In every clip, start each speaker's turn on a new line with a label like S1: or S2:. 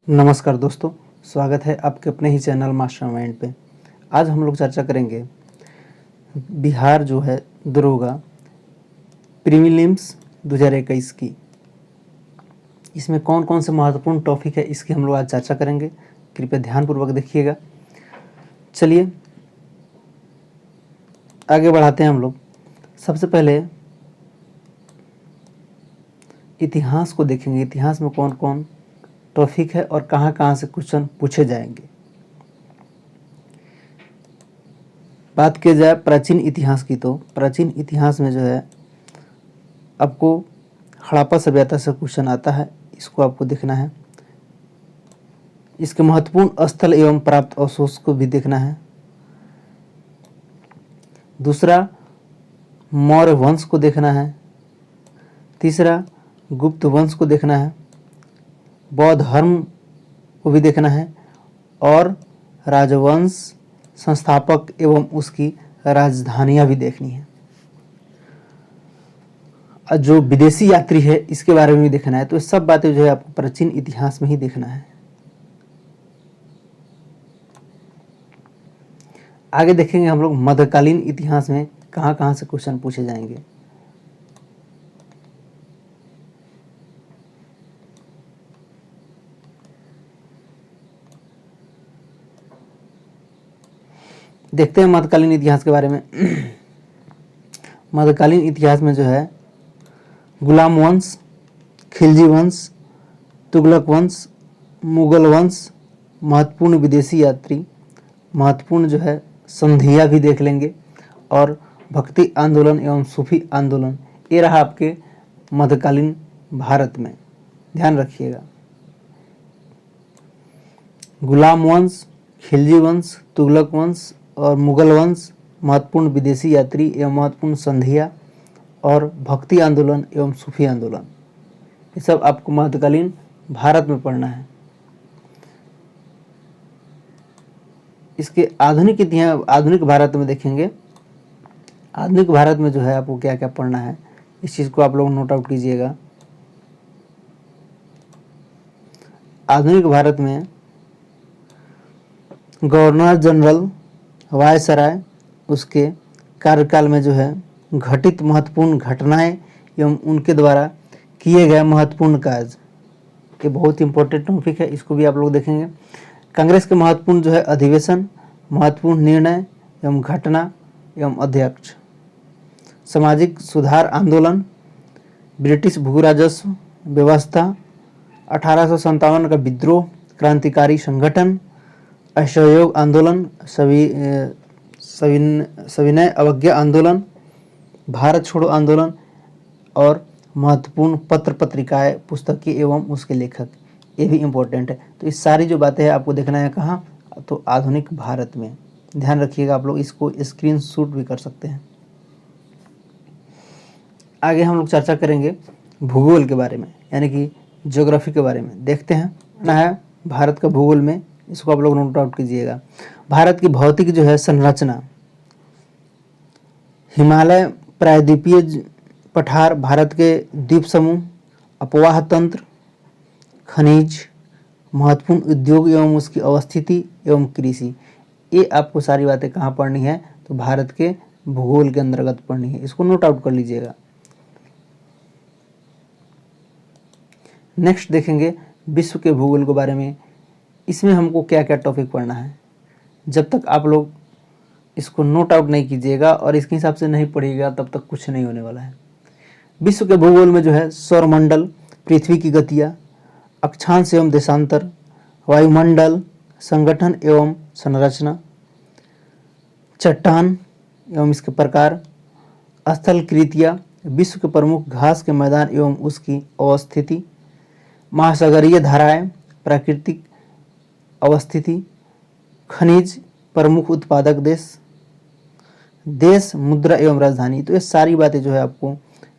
S1: नमस्कार दोस्तों, स्वागत है आपके अपने ही चैनल मास्टरमाइंड पे। आज हम लोग चर्चा करेंगे बिहार जो है दरोगा प्रीलिम्स 2021 की। इसमें कौन कौन से महत्वपूर्ण टॉपिक है इसकी हम लोग आज चर्चा करेंगे। कृपया ध्यानपूर्वक देखिएगा। चलिए आगे बढ़ाते हैं हम लोग। सबसे पहले इतिहास को देखेंगे। इतिहास में कौन कौन टॉपिक है और कहाँ कहाँ से क्वेश्चन पूछे जाएंगे। बात की जाए प्राचीन इतिहास की, तो प्राचीन इतिहास में जो है आपको हड़प्पा सभ्यता से क्वेश्चन आता है, इसको आपको देखना है। इसके महत्वपूर्ण स्थल एवं प्राप्त अवशेष को भी देखना है। दूसरा, मौर्य वंश को देखना है। तीसरा, गुप्त वंश को देखना है। बौद्ध धर्म को भी देखना है और राजवंश संस्थापक एवं उसकी राजधानियां भी देखनी है। जो विदेशी यात्री है इसके बारे में भी देखना है। तो ये सब बातें जो है आपको प्राचीन इतिहास में ही देखना है। आगे देखेंगे हम लोग मध्यकालीन इतिहास में कहाँ कहाँ से क्वेश्चन पूछे जाएंगे। देखते हैं मध्यकालीन इतिहास के बारे में। मध्यकालीन इतिहास में जो है गुलाम वंश, खिलजी वंश, तुगलक वंश, मुगल वंश, महत्वपूर्ण विदेशी यात्री, महत्वपूर्ण जो है संधियाँ भी देख लेंगे और भक्ति आंदोलन एवं सूफी आंदोलन, ये रहा आपके मध्यकालीन भारत में। ध्यान रखिएगा, गुलाम वंश, खिलजी वंश, तुगलक वंश और मुगल वंश, महत्वपूर्ण विदेशी यात्री एवं महत्वपूर्ण संधियाँ और भक्ति आंदोलन एवं सूफी आंदोलन, ये सब आपको मध्यकालीन भारत में पढ़ना है। इसके आधुनिक इतिहास, आधुनिक भारत में देखेंगे। आधुनिक भारत में जो है आपको क्या क्या पढ़ना है, इस चीज़ को आप लोग नोट आउट कीजिएगा। आधुनिक भारत में गवर्नर जनरल, वायसराय, उसके कार्यकाल में जो है घटित महत्वपूर्ण घटनाएं एवं उनके द्वारा किए गए महत्वपूर्ण कार्य, ये बहुत इंपॉर्टेंट टॉपिक है, इसको भी आप लोग देखेंगे। कांग्रेस के महत्वपूर्ण जो है अधिवेशन, महत्वपूर्ण निर्णय एवं घटना एवं अध्यक्ष, सामाजिक सुधार आंदोलन, ब्रिटिश भू राजस्व व्यवस्था, 1857 का विद्रोह, क्रांतिकारी संगठन, असहयोग आंदोलन, सविनय अवज्ञा आंदोलन, भारत छोड़ो आंदोलन और महत्वपूर्ण पत्र पत्रिकाएं, पुस्तकें एवं उसके लेखक, ये भी इम्पोर्टेंट है। तो इस सारी जो बातें हैं आपको देखना है कहाँ, तो आधुनिक भारत में। ध्यान रखिएगा, आप लोग इसको स्क्रीनशॉट भी कर सकते हैं। आगे हम लोग चर्चा करेंगे भूगोल के बारे में, यानी कि ज्योग्राफी के बारे में। देखते हैं ना है भारत का भूगोल में, इसको आप लोग नोट आउट कीजिएगा। भारत की भौतिक जो है संरचना, हिमालय, प्रायद्वीपीय पठार, भारत के द्वीप समूह, अपवाह तंत्र, खनिज, महत्वपूर्ण उद्योग एवं उसकी अवस्थिति एवं कृषि, ये आपको सारी बातें कहाँ पढ़नी है, तो भारत के भूगोल के अंतर्गत पढ़नी है। इसको नोट आउट कर लीजिएगा। नेक्स्ट देखेंगे विश्व के भूगोल के बारे में। इसमें हमको क्या क्या टॉपिक पढ़ना है। जब तक आप लोग इसको नोट आउट नहीं कीजिएगा और इसके हिसाब से नहीं पढ़िएगा तब तक कुछ नहीं होने वाला है। विश्व के भूगोल में जो है सौरमंडल, पृथ्वी की गतियाँ, अक्षांश एवं देशांतर, वायुमंडल, संगठन एवं संरचना, चट्टान एवं इसके प्रकार, स्थलकृतियाँ, विश्व के प्रमुख घास के मैदान एवं उसकी अवस्थिति, महासागरीय धाराएं, प्राकृतिक अवस्थिति, खनिज, प्रमुख उत्पादक देश, देश, मुद्रा एवं राजधानी। तो ये सारी बातें जो है आपको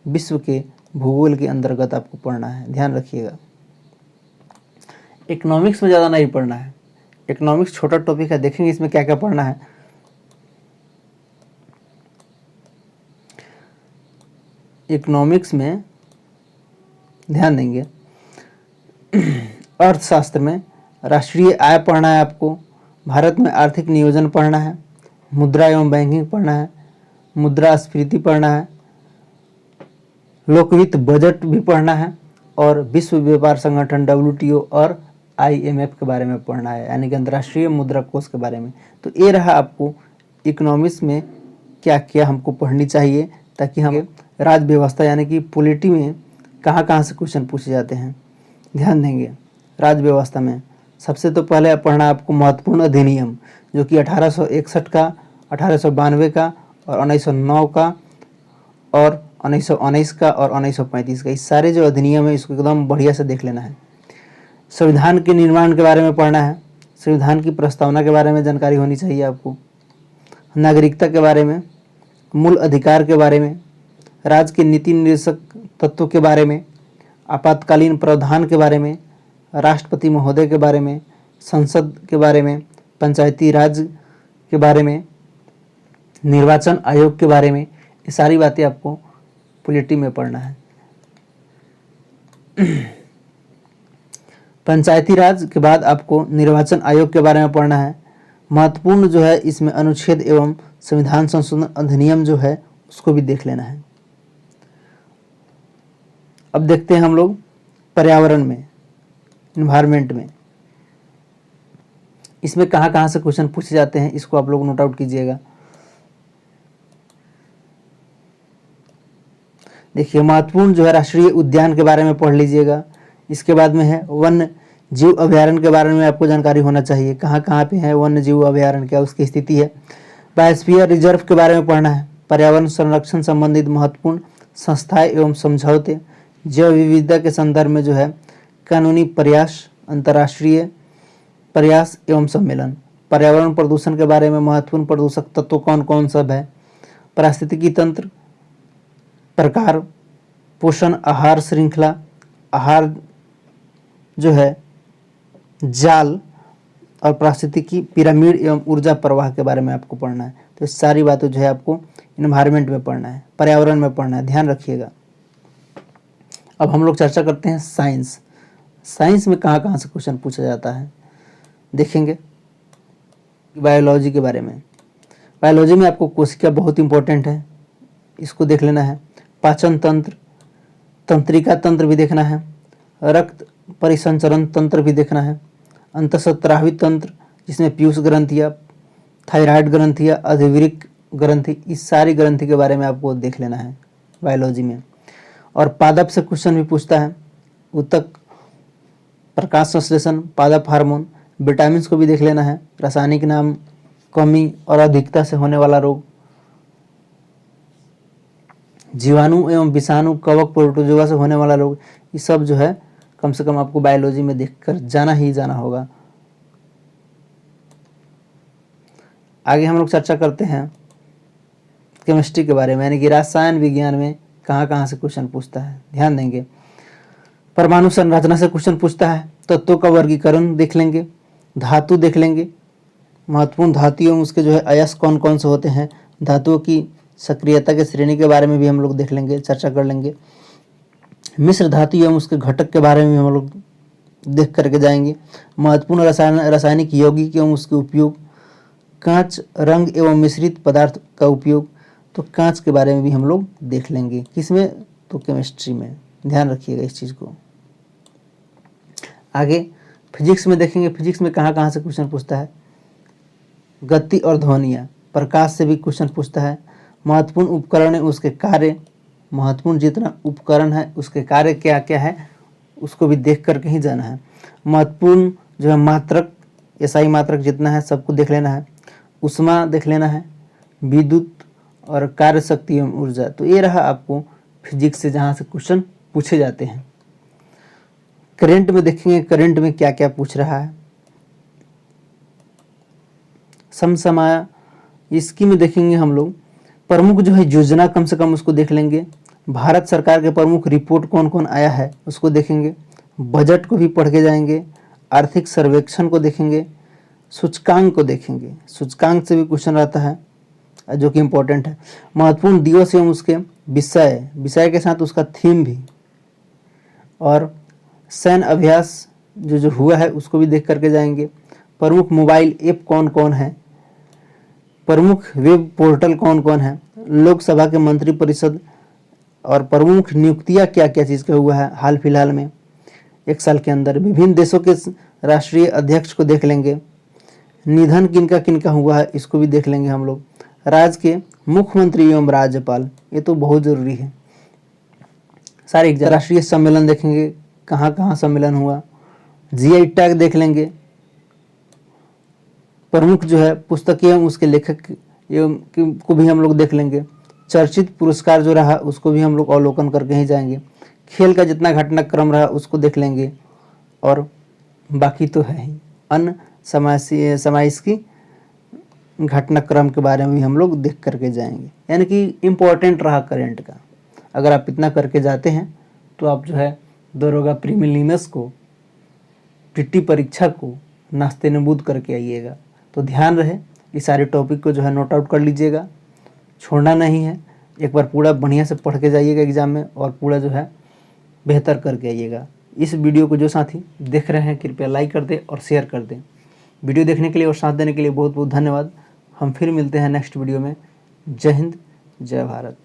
S1: विश्व के भूगोल के अंतर्गत आपको पढ़ना है। ध्यान रखिएगा। इकोनॉमिक्स में ज़्यादा नहीं पढ़ना है, इकोनॉमिक्स छोटा टॉपिक है, देखेंगे इसमें क्या क्या पढ़ना है। इकोनॉमिक्स में ध्यान देंगे अर्थशास्त्र में राष्ट्रीय आय पढ़ना है आपको, भारत में आर्थिक नियोजन पढ़ना है, मुद्रा एवं बैंकिंग पढ़ना है, मुद्रास्फीति पढ़ना है, लोकवित्त बजट भी पढ़ना है और विश्व व्यापार संगठन WTO और IMF के बारे में पढ़ना है, यानी कि अंतर्राष्ट्रीय मुद्रा कोष के बारे में। तो ये रहा आपको इकोनॉमिक्स में क्या क्या हमको पढ़नी चाहिए, ताकि हम राज्य व्यवस्था यानी कि पॉलिटी में कहाँ कहाँ से क्वेश्चन पूछे जाते हैं ध्यान देंगे। राज्य व्यवस्था में सबसे तो पहले पढ़ना आपको महत्वपूर्ण अधिनियम, जो कि 1861 का, 1892 का और 1909 का और 1919 का और 1935 का, इस सारे जो अधिनियम है इसको एकदम बढ़िया से देख लेना है। संविधान के निर्माण के बारे में पढ़ना है, संविधान की प्रस्तावना के बारे में जानकारी होनी चाहिए आपको, नागरिकता के बारे में, मूल अधिकार के बारे में, राज्य के नीति निर्देशक तत्वों के बारे में, आपातकालीन प्रावधान के बारे में, राष्ट्रपति महोदय के बारे में, संसद के बारे में, पंचायती राज के बारे में, निर्वाचन आयोग के बारे में, ये सारी बातें आपको पॉलिटी में पढ़ना है। पंचायती राज के बाद आपको निर्वाचन आयोग के बारे में पढ़ना है। महत्वपूर्ण जो है इसमें अनुच्छेद एवं संविधान संशोधन अधिनियम जो है उसको भी देख लेना है। अब देखते हैं हम लोग पर्यावरण में, इन्वायरमेंट में, इसमें कहाँ कहाँ से क्वेश्चन पूछे जाते हैं, इसको आप लोग नोट आउट कीजिएगा। देखिए महत्वपूर्ण जो है राष्ट्रीय उद्यान के बारे में पढ़ लीजिएगा। इसके बाद में है वन्य जीव अभयारण्य के बारे में आपको जानकारी होना चाहिए, कहाँ कहाँ पे है वन्य जीव अभयारण्य, क्या उसकी स्थिति है। बायोस्फीयर रिजर्व के बारे में पढ़ना है, पर्यावरण संरक्षण संबंधित महत्वपूर्ण संस्थाएं एवं समझौते, जैव विविधता के संदर्भ में जो है कानूनी प्रयास, अंतर्राष्ट्रीय प्रयास एवं सम्मेलन, पर्यावरण प्रदूषण के बारे में महत्वपूर्ण प्रदूषक तत्व कौन कौन सब है, पारिस्थितिकी तंत्र प्रकार, पोषण आहार श्रृंखला, आहार जो है जाल और पारिस्थितिकी पिरामिड एवं ऊर्जा प्रवाह के बारे में आपको पढ़ना है। तो इस सारी बातें जो है आपको इन्वायरमेंट में पढ़ना है, पर्यावरण में पढ़ना है, ध्यान रखिएगा। अब हम लोग चर्चा करते हैं साइंस। साइंस में कहाँ कहाँ से क्वेश्चन पूछा जाता है देखेंगे। बायोलॉजी के बारे में, बायोलॉजी में आपको कोशिका बहुत इंपॉर्टेंट है, इसको देख लेना है। पाचन तंत्र, तंत्रिका तंत्र भी देखना है, रक्त परिसंचरण तंत्र भी देखना है, अंतःस्रावी तंत्र जिसमें पीयूष ग्रंथियाँ, थायराइड ग्रंथियाँ, अधिवृक्क ग्रंथि, इस सारी ग्रंथि के बारे में आपको देख लेना है बायोलॉजी में। और पादप से क्वेश्चन भी पूछता है, ऊतक, प्रकाश संश्लेषण, पादप हार्मोन, विटामिन को भी देख लेना है, रासायनिक नाम, कमी और अधिकता से होने वाला रोग, जीवाणु एवं विषाणु, कवक, प्रोटोजोआ से होने वाला रोग, ये सब जो है कम से कम आपको बायोलॉजी में देखकर जाना ही जाना होगा। आगे हम लोग चर्चा करते हैं केमिस्ट्री के बारे में, यानी कि रसायन विज्ञान में कहाँ कहाँ से क्वेश्चन पूछता है, ध्यान देंगे। परमाणु संरचना से क्वेश्चन पूछता है, तत्वों का वर्गीकरण देख लेंगे, धातु देख लेंगे, महत्वपूर्ण धातु एवं उसके जो है अयस्क कौन कौन से होते हैं, धातुओं की सक्रियता के श्रेणी के बारे में भी हम लोग देख लेंगे, चर्चा कर लेंगे। मिश्र धातु एवं उसके घटक के बारे में हम लोग देख करके जाएंगे। महत्वपूर्ण रासायनिक यौगिक एवं उसके उपयोग, कांच, रंग एवं मिश्रित पदार्थ का उपयोग, तो कांच के बारे में भी हम लोग देख लेंगे। किसमें? तो केमिस्ट्री में, ध्यान रखिएगा इस चीज़ को। आगे फिजिक्स में देखेंगे, फिजिक्स में कहाँ कहाँ से क्वेश्चन पूछता है, गति और ध्वनियाँ, प्रकाश से भी क्वेश्चन पूछता है। महत्वपूर्ण उपकरण है, उसके कार्य, महत्वपूर्ण जितना उपकरण है उसके कार्य क्या क्या है उसको भी देख करके ही जाना है। महत्वपूर्ण जो है मात्रक, एसआई मात्रक जितना है सबको देख लेना है। ऊष्मा देख लेना है, विद्युत और कार्य शक्ति एवं ऊर्जा। तो ये रहा आपको फिजिक्स से जहाँ से क्वेश्चन पूछे जाते हैं। करंट में देखेंगे, करंट में क्या क्या पूछ रहा है। समसमाया, इसकी में देखेंगे हम लोग प्रमुख जो है योजना, कम से कम उसको देख लेंगे। भारत सरकार के प्रमुख रिपोर्ट कौन कौन आया है उसको देखेंगे। बजट को भी पढ़ के जाएंगे। आर्थिक सर्वेक्षण को देखेंगे। सूचकांक को देखेंगे, सूचकांक से भी क्वेश्चन आता है जो कि इम्पोर्टेंट है। महत्वपूर्ण दिवस एवं उसके विषय, विषय के साथ उसका थीम भी। और सैन्य अभ्यास जो हुआ है उसको भी देख करके जाएंगे। प्रमुख मोबाइल ऐप कौन कौन है, प्रमुख वेब पोर्टल कौन कौन है, लोकसभा के मंत्रिपरिषद और प्रमुख नियुक्तियां क्या क्या चीज़ का हुआ है हाल फिलहाल में 1 साल के अंदर। विभिन्न देशों के राष्ट्रीय अध्यक्ष को देख लेंगे। निधन किनका किनका हुआ है इसको भी देख लेंगे हम लोग। राज्य के मुख्यमंत्री एवं राज्यपाल, ये तो बहुत ज़रूरी है। सारे राष्ट्रीय सम्मेलन देखेंगे, कहाँ कहाँ सम्मेलन हुआ। जीआई टैग देख लेंगे। प्रमुख जो है पुस्तक एवं उसके लेखक एवं को भी हम लोग देख लेंगे। चर्चित पुरस्कार जो रहा उसको भी हम लोग अवलोकन करके ही जाएंगे। खेल का जितना घटनाक्रम रहा उसको देख लेंगे। और बाकी तो है ही अन्य समाज की घटनाक्रम के बारे में भी हम लोग देख करके जाएंगे। यानी कि इम्पोर्टेंट रहा करेंट का। अगर आप इतना करके जाते हैं तो आप जो है दरोगा प्रीलिमिनस को, पीटी परीक्षा को नाश्ते नबूद करके आइएगा। तो ध्यान रहे, इस सारे टॉपिक को जो है नोट आउट कर लीजिएगा, छोड़ना नहीं है। एक बार पूरा बढ़िया से पढ़ के जाइएगा एग्ज़ाम में और पूरा जो है बेहतर करके आइएगा। इस वीडियो को जो साथी देख रहे हैं कृपया लाइक कर दें और शेयर कर दें। वीडियो देखने के लिए और साथ देने के लिए बहुत बहुत धन्यवाद। हम फिर मिलते हैं नेक्स्ट वीडियो में। जय हिंद, जय भारत।